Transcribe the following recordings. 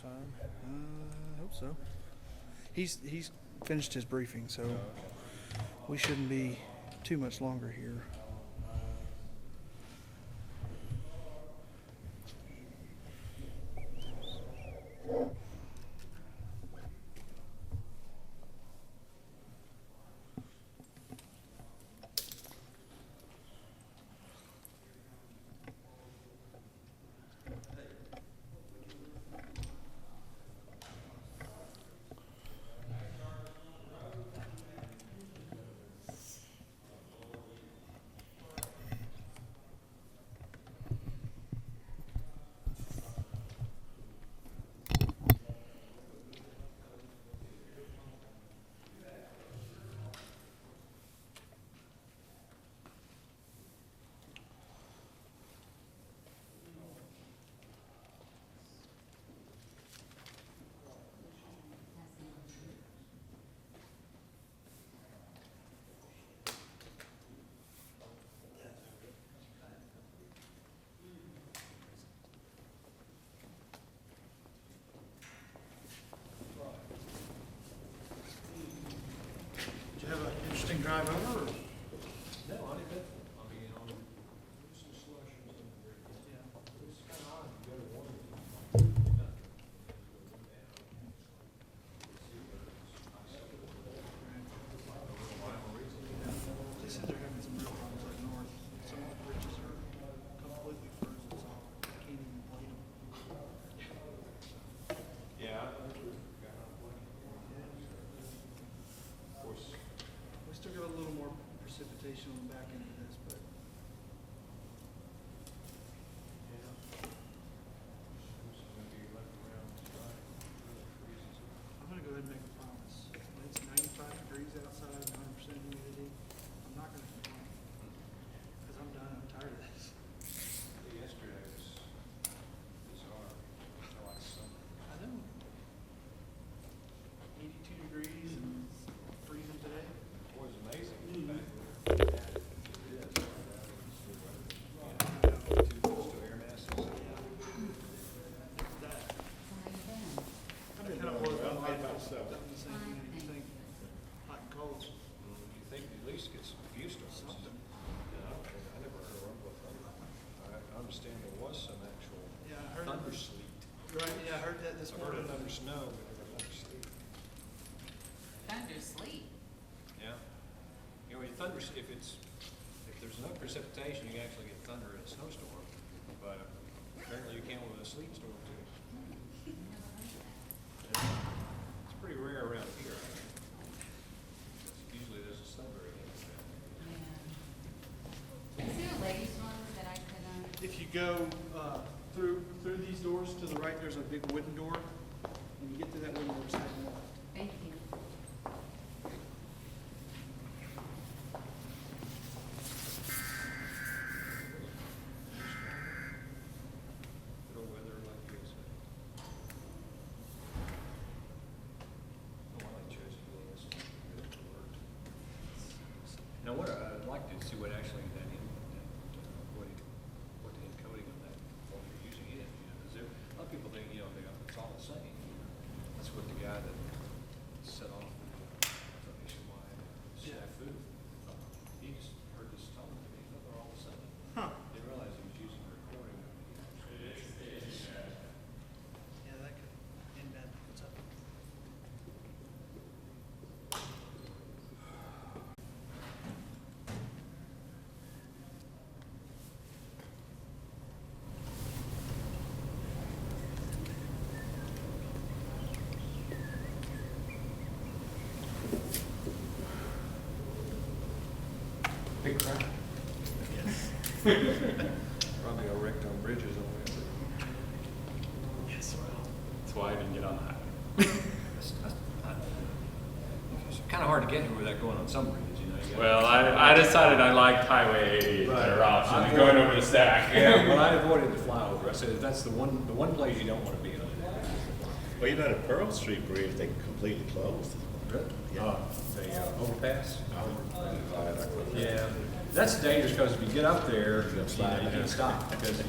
time. I hope so. He's finished his briefing, so we shouldn't be too much longer here. Did you have an interesting drive over? Or? No, I didn't. I mean, on some slush and some bridges. Yeah. It's kind of odd. You go to one of them. They said they're having some real problems up north. Some of the bridges are completely frozen, so they can't even blade them. Yeah. Of course. We still got a little more precipitation on the back end of this, but I'm gonna go ahead and make a promise. When it's 95 degrees outside and 100% humidity, I'm not gonna complain. Because I'm done, I'm tired of this. Yesterday was bizarre. I felt like summer. I know. 82 degrees and freezing today. It was amazing. Too close to air masses. That. I've been kind of worried about my myself. Done the same thing you think. Hot and cold. You think at least get some few storms. Something. Yeah, I never heard a rumble of thunder. I understand there was some actual Yeah, I heard. thunder sleet. Right, yeah, I heard that this I've heard morning. of thunder snow, but never thunder sleet. Thunder sleep. Yeah. You know, if there's enough precipitation, you can actually get thunder in a snowstorm. But apparently you can with a sleet storm too. It's pretty rare around here. Usually there's a snowbird in Yeah. Is there a ladies' room that I could, If you go through these doors to the right, there's a big wooden door. When you get through that wooden door, it's like more. thank you. Good old weather like this. Oh, I like Jersey Willis. Good word. Now, what I'd like to see what actually what the encoding of that, what you're using is. Because a lot of people think, it's all the same. That's what the guy that set off the nationwide snafu, he just heard this tone, and he thought they're all the same. Huh. Didn't realize he was using a recording. Yeah, that could indent what's up. Big crowd. Yes. Probably a wrecked on bridges over there. Yes, well. That's why I didn't get on the highway. It's kind of hard to get here without going on some bridges, you gotta- Well, I decided I liked Highway 88 better option than going over the stack. Yeah, well, I avoided the flyover. I said, that's the one place you don't want to be on. Well, you know, the Pearl Street Bridge, they completely closed. Really? Yeah. The overpass? Yeah. Yeah. That's dangerous because if you get up there, You're sliding you down. can't stop. Because They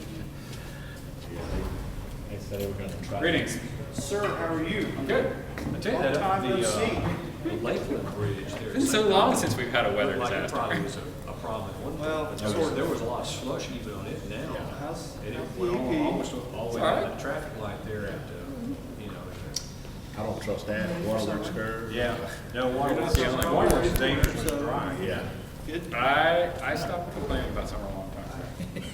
said they were gonna try. Greetings. Sir, how are you? I'm good. I tell you Long time no that, see. the Lakeland Bridge there. It's been so long since we've had a weather Looked like it disaster. probably was a problem at one point. Well, But sort of. there was a lot of slush even on it now. How's And it how's the went EP? almost all the way It's all down right. the traffic light there at, I don't trust that, waterworks curve. Yeah, no, Waterworks is dangerous to drive. Yeah. Good. I stopped complaining about summer a long time ago.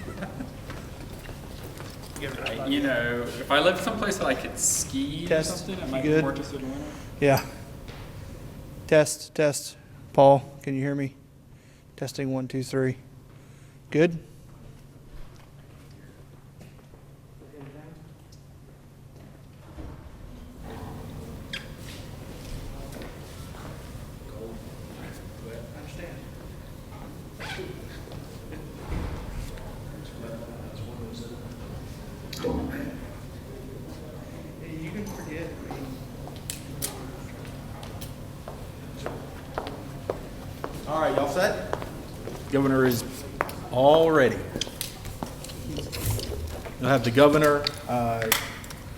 You know, if I lived someplace that I could ski or Test. something, I You might be good? more interested in winter. Yeah. Test. Paul, can you hear me? Testing 1, 2, 3. Good? You can forget. All right, y'all set? Governor is all ready. You'll have the governor,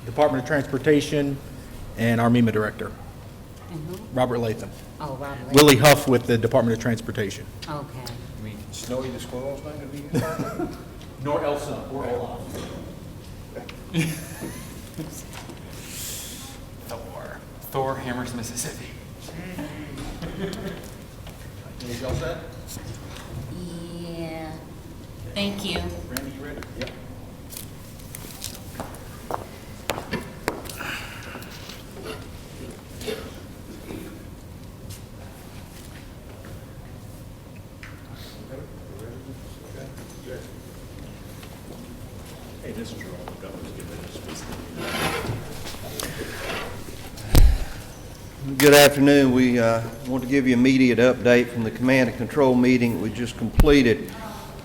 Department of Transportation, and our MEMA director, Robert Latham. Oh, Robert. Willie Huff with the Department of Transportation. Okay. I mean, Snowy the squirrel's not gonna be here? Nor Elsa or Olaf. Thor hammers Mississippi. Y'all set? Yeah. Thank you. Randy, you ready? Yep. Hey, this is your own governor's giving us speech. Good afternoon. We want to give you an immediate update from the Command and Control meeting we just completed.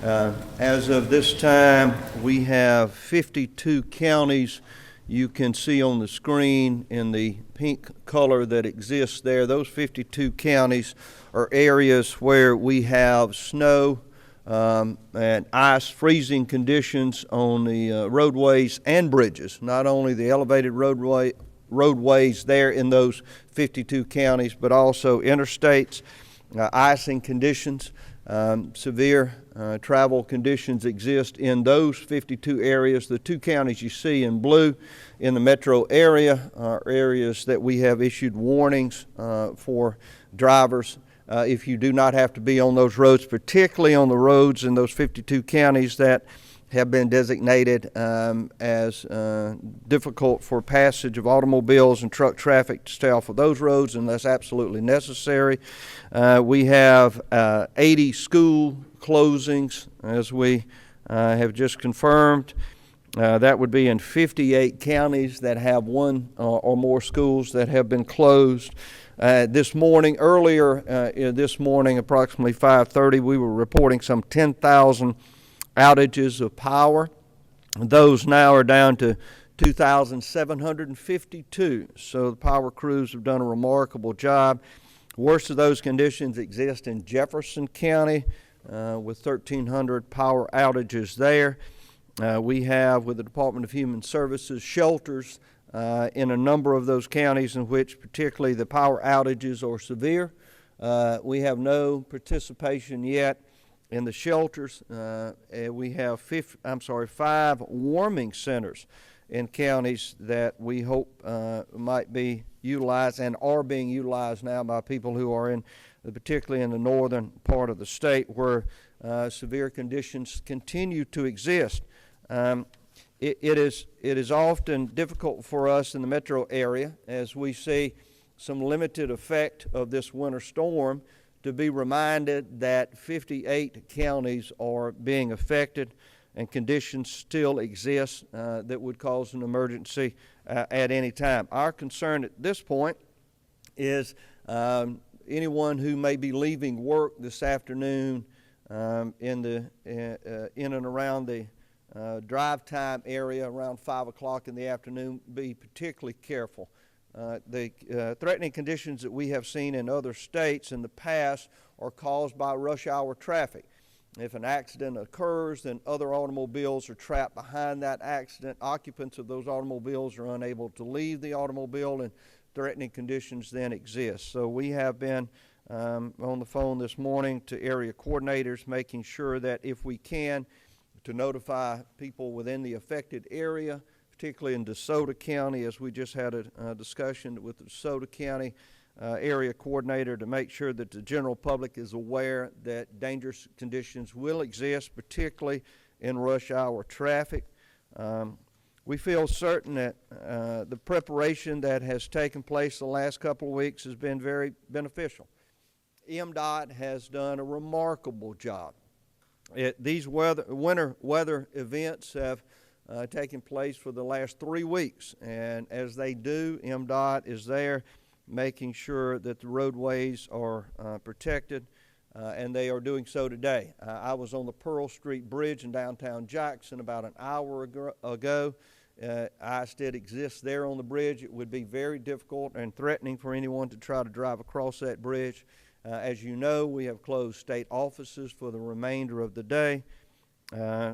As of this time, we have 52 counties. You can see on the screen in the pink color that exists there. Those 52 counties are areas where we have snow and ice freezing conditions on the roadways and bridges, not only the elevated roadways there in those 52 counties, but also interstates, icing conditions. Severe travel conditions exist in those 52 areas. The two counties you see in blue in the metro area are areas that we have issued warnings for drivers if you do not have to be on those roads, particularly on the roads in those 52 counties that have been designated as difficult for passage of automobiles and truck traffic to stay off of those roads unless absolutely necessary. We have 80 school closings, as we have just confirmed. That would be in 58 counties that have one or more schools that have been closed. This morning, approximately 5:30, we were reporting some 10,000 outages of power. Those now are down to 2,752. So the power crews have done a remarkable job. Worst of those conditions exist in Jefferson County with 1,300 power outages there. We have, with the Department of Human Services, shelters in a number of those counties in which particularly the power outages are severe. We have no participation yet in the shelters. We have 5 warming centers in counties that we hope might be utilized and are being utilized now by people who are particularly in the northern part of the state where severe conditions continue to exist. It is often difficult for us in the metro area as we see some limited effect of this winter storm to be reminded that 58 counties are being affected and conditions still exist that would cause an emergency at any time. Our concern at this point is anyone who may be leaving work this afternoon in and around the drive time area around 5 o'clock in the afternoon, be particularly careful. The threatening conditions that we have seen in other states in the past are caused by rush hour traffic. If an accident occurs, then other automobiles are trapped behind that accident. Occupants of those automobiles are unable to leave the automobile, and threatening conditions then exist. So we have been on the phone this morning to area coordinators, making sure that if we can, to notify people within the affected area, particularly in DeSoto County, as we just had a discussion with the DeSoto County area coordinator, to make sure that the general public is aware that dangerous conditions will exist, particularly in rush hour traffic. We feel certain that the preparation that has taken place the last couple of weeks has been very beneficial. MDOT has done a remarkable job. These winter weather events have taken place for the last 3 weeks, and as they do, MDOT is there making sure that the roadways are protected, and they are doing so today. I was on the Pearl Street Bridge in downtown Jackson about an hour ago. Ice did exist there on the bridge. It would be very difficult and threatening for anyone to try to drive across that bridge. As you know, we have closed state offices for the remainder of the day.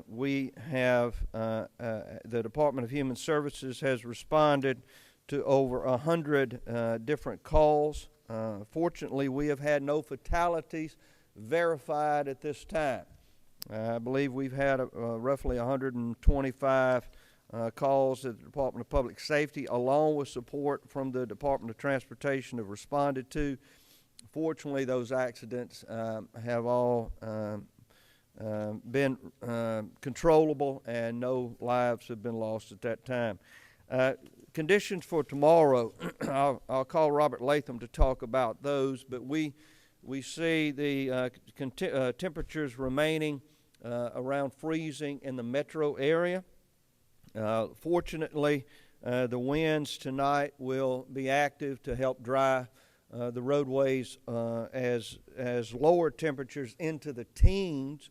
We have, the Department of Human Services has responded to over 100 different calls. Fortunately, we have had no fatalities verified at this time. I believe we've had roughly 125 calls that the Department of Public Safety, along with support from the Department of Transportation, have responded to. Fortunately, those accidents have all been controllable, and no lives have been lost at that time. Conditions for tomorrow, I'll call Robert Latham to talk about those, but we see the temperatures remaining around freezing in the metro area. Fortunately, the winds tonight will be active to help dry the roadways as lower temperatures into the teens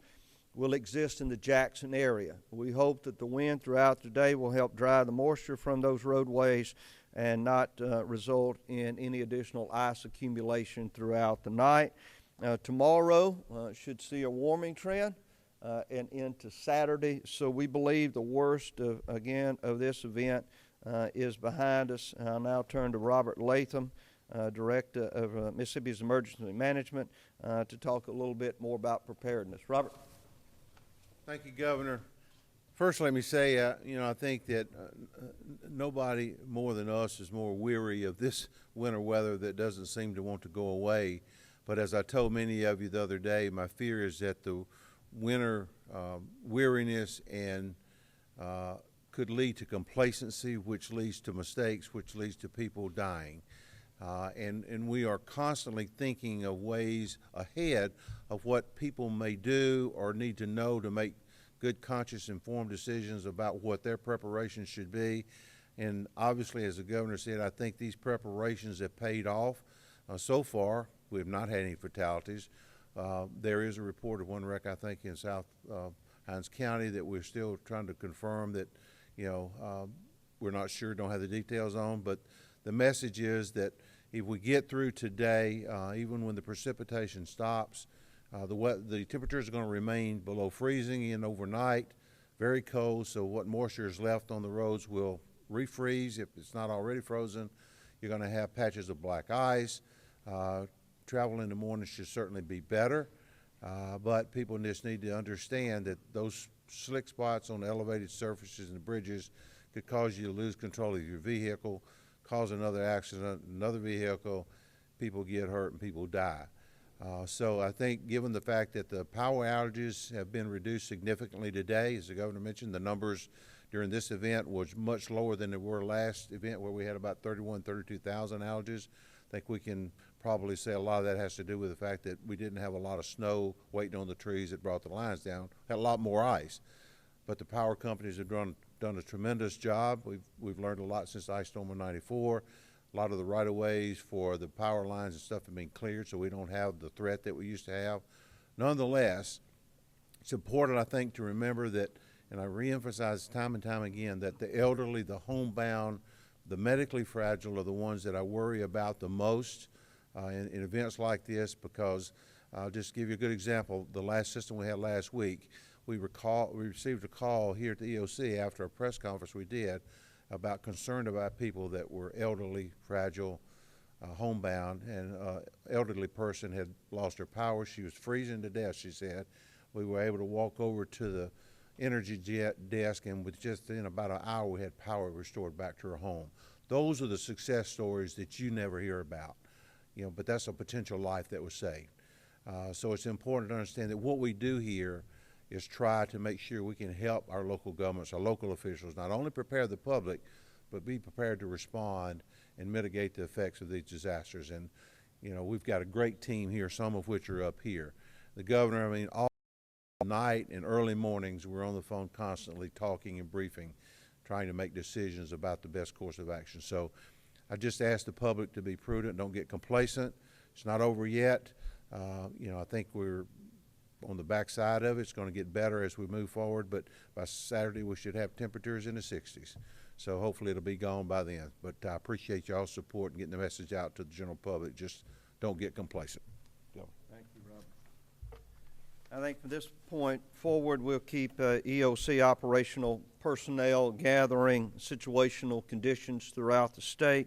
will exist in the Jackson area. We hope that the wind throughout the day will help dry the moisture from those roadways and not result in any additional ice accumulation throughout the night. Tomorrow should see a warming trend and into Saturday, so we believe the worst of this event is behind us. I'll now turn to Robert Latham, Director of Mississippi's Emergency Management, to talk a little bit more about preparedness. Robert. Thank you, Governor. First, let me say, I think that nobody more than us is more weary of this winter weather that doesn't seem to want to go away. But as I told many of you the other day, my fear is that the winter weariness and could lead to complacency, which leads to mistakes, which leads to people dying. And we are constantly thinking of ways ahead of what people may do or need to know to make good, conscious, informed decisions about what their preparations should be. And obviously, as the governor said, I think these preparations have paid off. So far, we have not had any fatalities. There is a report of one wreck, I think, in South Hinds County that we're still trying to confirm that, we're not sure, don't have the details on. But the message is that if we get through today, even when the precipitation stops, the temperatures are going to remain below freezing and overnight, very cold, so what moisture is left on the roads will refreeze. If it's not already frozen, you're going to have patches of black ice. Travel in the morning should certainly be better, but people just need to understand that those slick spots on elevated surfaces and bridges could cause you to lose control of your vehicle, cause another accident, another vehicle, people get hurt and people die. So I think given the fact that the power outages have been reduced significantly today, as the governor mentioned, the numbers during this event was much lower than they were last event where we had about 32,000 outages. I think we can probably say a lot of that has to do with the fact that we didn't have a lot of snow waiting on the trees that brought the lines down, had a lot more ice. But the power companies have done a tremendous job. We've learned a lot since the ice storm of '94. A lot of the right-of-ways for the power lines and stuff have been cleared, so we don't have the threat that we used to have. Nonetheless, it's important, I think, to remember that, and I reemphasize time and time again, that the elderly, the homebound, the medically fragile are the ones that I worry about the most in events like this, because I'll just give you a good example. The last system we had last week, we received a call here at the EOC after a press conference we did about concern about people that were elderly, fragile, homebound, and elderly person had lost her power. She was freezing to death, she said. We were able to walk over to the energy desk, and in about an hour we had power restored back to her home. Those are the success stories that you never hear about, but that's a potential life that was saved. So it's important to understand that what we do here is try to make sure we can help our local governments, our local officials, not only prepare the public, but be prepared to respond and mitigate the effects of these disasters. And, we've got a great team here, some of which are up here. The governor, all night and early mornings, we're on the phone constantly talking and briefing, trying to make decisions about the best course of action. So I just ask the public to be prudent, don't get complacent. It's not over yet. I think we're on the backside of it. It's going to get better as we move forward, but by Saturday we should have temperatures in the 60s. So hopefully it'll be gone by then. But I appreciate y'all's support and getting the message out to the general public. Just don't get complacent. Thank you, Robert. I think from this point forward, we'll keep EOC operational personnel gathering situational conditions throughout the state.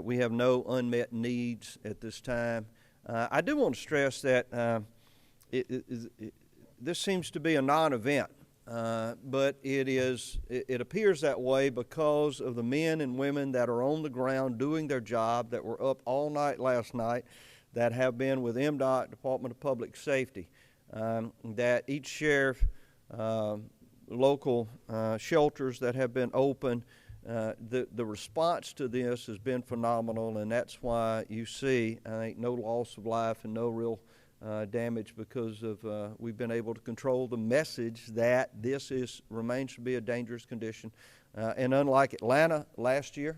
We have no unmet needs at this time. I do want to stress that this seems to be a non-event, but it appears that way because of the men and women that are on the ground doing their job, that were up all night last night, that have been with MDOT, Department of Public Safety, that each sheriff, local shelters that have been open, the response to this has been phenomenal, and that's why you see, I think, no loss of life and no real damage, because of we've been able to control the message that this remains to be a dangerous condition. And unlike Atlanta last year,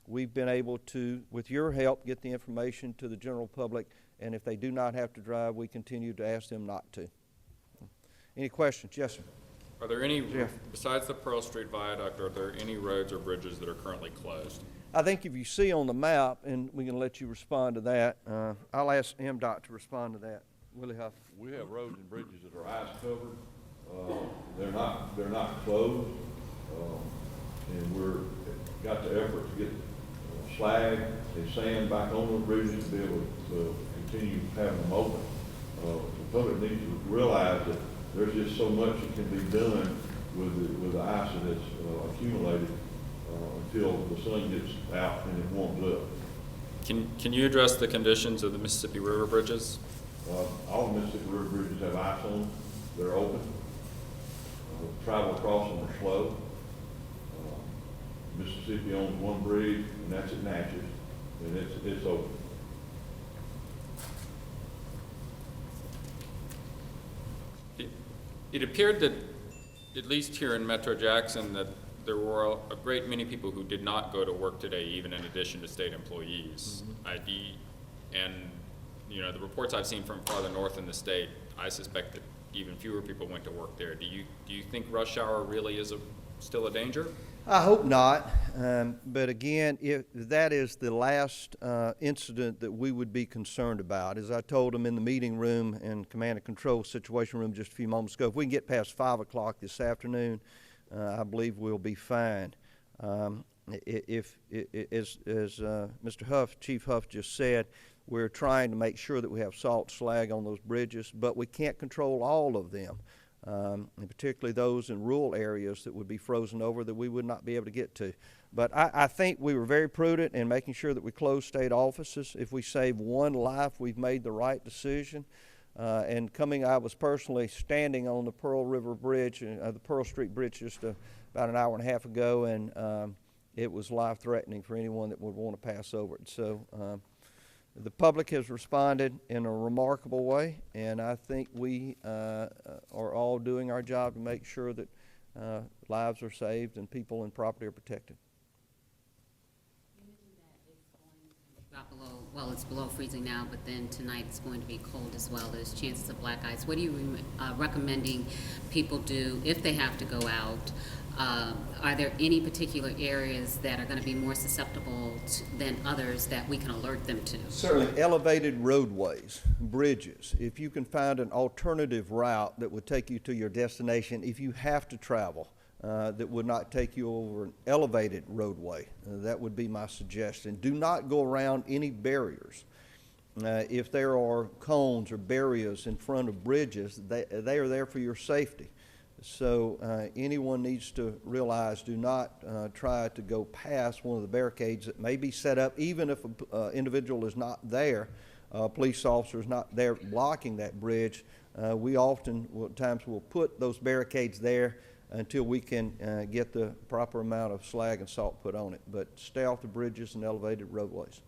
we've been able to, with your help, get the information to the general public, and if they do not have to drive, we continue to ask them not to. Any questions? Yes, sir. Are there any, Jeff. besides the Pearl Street Viaduct, are there any roads or bridges that are currently closed? I think if you see on the map, and we can let you respond to that, I'll ask MDOT to respond to that. Willie Huff. We have roads and bridges that are ice covered. They're not closed, and we're got the effort to get slag and sand back on those bridges to be able to continue having them open. The public needs to realize that there's just so much that can be done with the ice that has accumulated until the sun gets out and it warms up. Can you address the conditions of the Mississippi River bridges? All the Mississippi River bridges have ice on them. They're open. Travel across them are slow. Mississippi owns one bridge, and that's at Natchez, and it's open. It appeared that, at least here in Metro Jackson, that there were a great many people who did not go to work today, even in addition to state employees. And the reports I've seen from farther north in the state, I suspect that even fewer people went to work there. Do you think rush hour really is still a danger? I hope not, but again, if that is the last incident that we would be concerned about. As I told them in the meeting room and command and control situation room just a few moments ago, if we can get past 5 o'clock this afternoon, I believe we'll be fine. As Mr. Huff, Chief Huff just said, we're trying to make sure that we have salt slag on those bridges, but we can't control all of them. And particularly those in rural areas that would be frozen over that we would not be able to get to. But I think we were very prudent in making sure that we closed state offices. If we save one life, we've made the right decision. And I was personally standing on the Pearl River Bridge, the Pearl Street Bridge, just about an hour and a half ago, and it was life-threatening for anyone that would want to pass over it. So the public has responded in a remarkable way, and I think we are all doing our job to make sure that lives are saved and people and property are protected. You mentioned that it's going to drop below, well, it's below freezing now, but then tonight it's going to be cold as well. There's chances of black ice. What are you recommending people do if they have to go out? Are there any particular areas that are going to be more susceptible than others that we can alert them to? Certainly, elevated roadways, bridges. If you can find an alternative route that would take you to your destination, if you have to travel, that would not take you over an elevated roadway, that would be my suggestion. Do not go around any barriers. If there are cones or barriers in front of bridges, they are there for your safety. So anyone needs to realize, do not try to go past one of the barricades that may be set up, even if an individual is not there, a police officer is not there blocking that bridge. We often, times, will put those barricades there until we can get the proper amount of slag and salt put on it. But stay off the bridges and elevated roadways.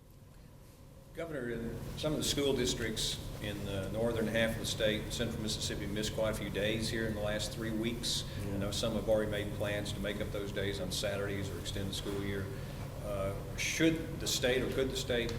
Governor, in some of the school districts in the northern half of the state, central Mississippi, missed quite a few days here in the last 3 weeks. I know some have already made plans to make up those days on Saturdays or extend the school year. Should the state or could the state